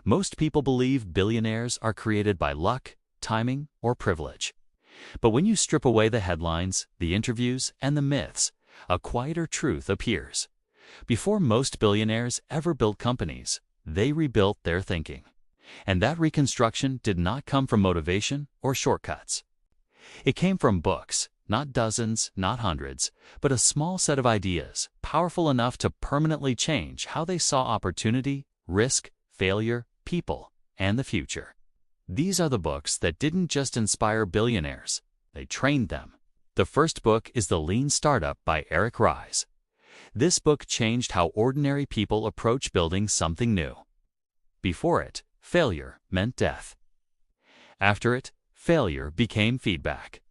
Most people believe billionaires are created by luck, timing, or privilege. But when you strip away the headlines, the interviews, and the myths, a quieter truth appears. Before most billionaires ever built companies, they rebuilt their thinking. And that reconstruction did not come from motivation or shortcuts. It came from books, not dozens, not hundreds, but a small set of ideas, powerful enough to permanently change how they saw opportunity, risk, failure, people, and the future. These are the books that didn't just inspire billionaires, they trained them. The first book is The Lean Startup by Eric Ries. This book changed how ordinary people approach building something new. Before it, failure meant death. After it, failure became feedback.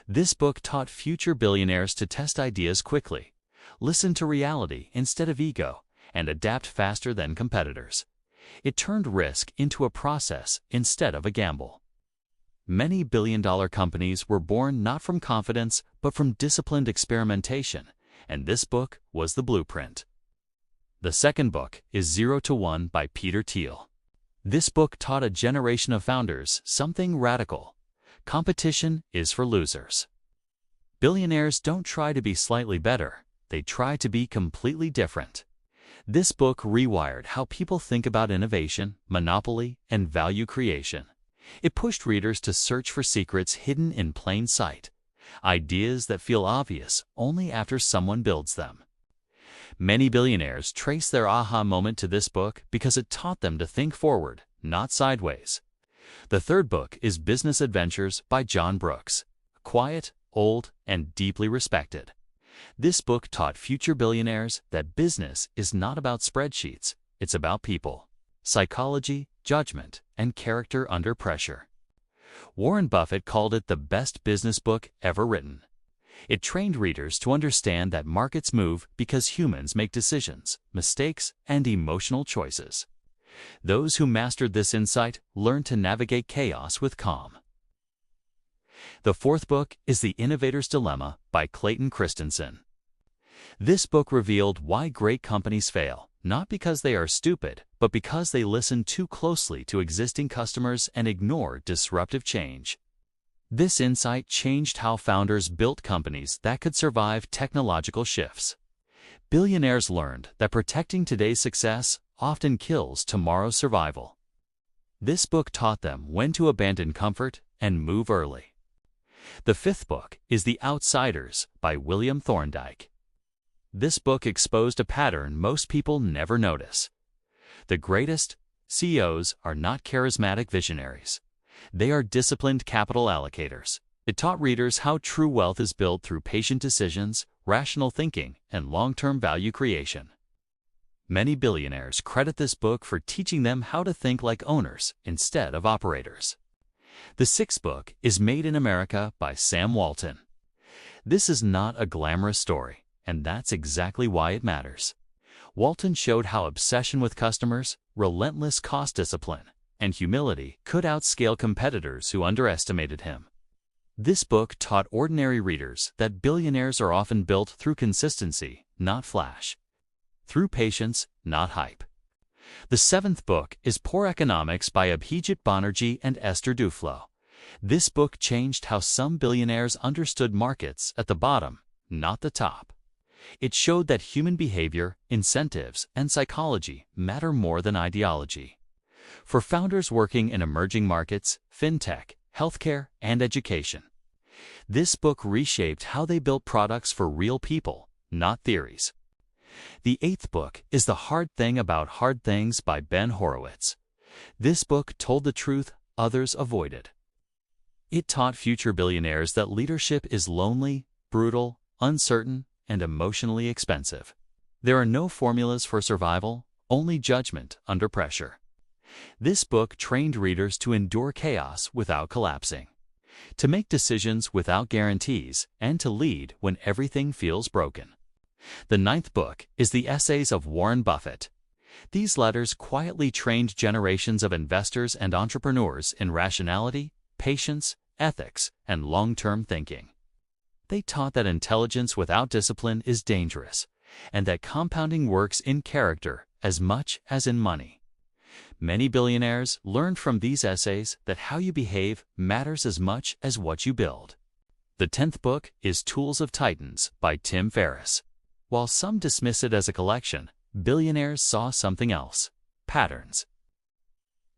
This book taught future billionaires to test ideas quickly, listen to reality instead of ego, and adapt faster than competitors. It turned risk into a process instead of a gamble. Many billion-dollar companies were born not from confidence, but from disciplined experimentation, and this book was the blueprint. The second book is 0 to 1 by Peter Thiel. This book taught a generation of founders something radical. Competition is for losers. Billionaires don't try to be slightly better, they try to be completely different. This book rewired how people think about innovation, monopoly, and value creation. It pushed readers to search for secrets hidden in plain sight, ideas that feel obvious only after someone builds them. Many billionaires trace their aha moment to this book because it taught them to think forward, not sideways. The third book is Business Adventures by John Brooks. Quiet, old, and deeply respected. This book taught future billionaires that business is not about spreadsheets, it's about people, psychology, judgment, and character under pressure. Warren Buffett called it the best business book ever written. It trained readers to understand that markets move because humans make decisions, mistakes, and emotional choices. Those who mastered this insight learned to navigate chaos with calm. The fourth book is The Innovator's Dilemma by Clayton Christensen. This book revealed why great companies fail, not because they are stupid, but because they listen too closely to existing customers and ignore disruptive change. This insight changed how founders built companies that could survive technological shifts. Billionaires learned that protecting today's success often kills tomorrow's survival. This book taught them when to abandon comfort and move early. The fifth book is The Outsiders by William Thorndike. This book exposed a pattern most people never notice. The greatest CEOs are not charismatic visionaries. They are disciplined capital allocators. It taught readers how true wealth is built through patient decisions, rational thinking, and long-term value creation. Many billionaires credit this book for teaching them how to think like owners instead of operators. The sixth book is Made in America by Sam Walton. This is not a glamorous story, and that's exactly why it matters. Walton showed how obsession with customers, relentless cost discipline, and humility could outscale competitors who underestimated him. This book taught ordinary readers that billionaires are often built through consistency, not flash. Through patience, not hype. The seventh book is Poor Economics by Abhijit Banerjee and Esther Duflo. This book changed how some billionaires understood markets at the bottom, not the top. It showed that human behavior, incentives, and psychology matter more than ideology. For founders working in emerging markets, fintech, healthcare, and education, this book reshaped how they built products for real people, not theories. The eighth book is The Hard Thing About Hard Things by Ben Horowitz. This book told the truth others avoided. It taught future billionaires that leadership is lonely, brutal, uncertain, and emotionally expensive. There are no formulas for survival, only judgment under pressure. This book trained readers to endure chaos without collapsing, to make decisions without guarantees, and to lead when everything feels broken. The ninth book is The Essays of Warren Buffett. These letters quietly trained generations of investors and entrepreneurs in rationality, patience, ethics, and long-term thinking. They taught that intelligence without discipline is dangerous, and that compounding works in character as much as in money. Many billionaires learned from these essays that how you behave matters as much as what you build. The 10th book is Tools of Titans by Tim Ferriss. While some dismiss it as a collection, billionaires saw something else: patterns.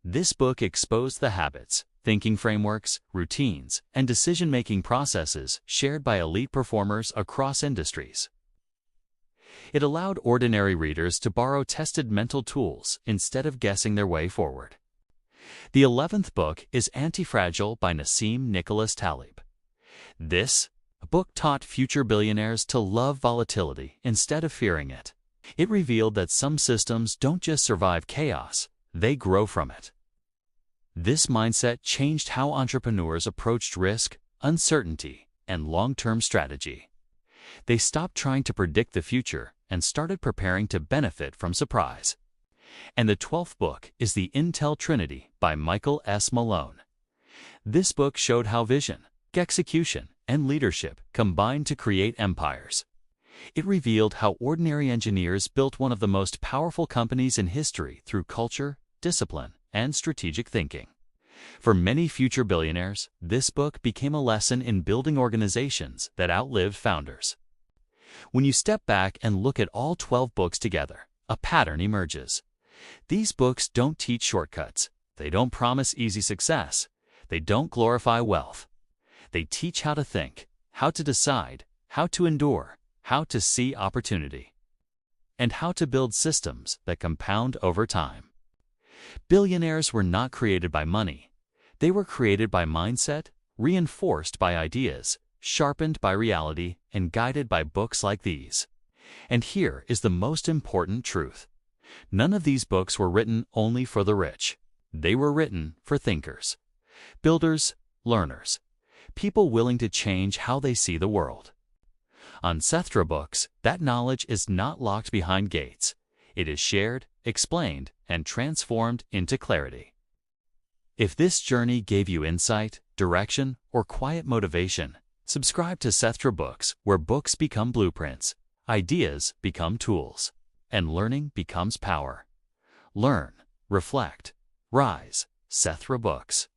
This book exposed the habits, thinking frameworks, routines, and decision-making processes shared by elite performers across industries. It allowed ordinary readers to borrow tested mental tools instead of guessing their way forward. The 11th book is Anti-Fragile by Nassim Nicholas Taleb. This book taught future billionaires to love volatility instead of fearing it. It revealed that some systems don't just survive chaos, they grow from it. This mindset changed how entrepreneurs approached risk, uncertainty, and long-term strategy. They stopped trying to predict the future and started preparing to benefit from surprise. And the 12th book is The Intel Trinity by Michael S. Malone. This book showed how vision, execution, and leadership combined to create empires. It revealed how ordinary engineers built one of the most powerful companies in history through culture, discipline, and strategic thinking. For many future billionaires, this book became a lesson in building organizations that outlived founders. When you step back and look at all 12 books together, a pattern emerges. These books don't teach shortcuts. They don't promise easy success. They don't glorify wealth. They teach how to think, how to decide, how to endure, how to see opportunity, and how to build systems that compound over time. Billionaires were not created by money. They were created by mindset, reinforced by ideas, sharpened by reality, and guided by books like these. And here is the most important truth. None of these books were written only for the rich. They were written for thinkers, builders, learners, people willing to change how they see the world. On Sethtra Books, that knowledge is not locked behind gates. It is shared, explained, and transformed into clarity. If this journey gave you insight, direction, or quiet motivation, subscribe to Sethtra Books, where books become blueprints, ideas become tools, and learning becomes power. Learn, reflect, rise. Sethtra Books.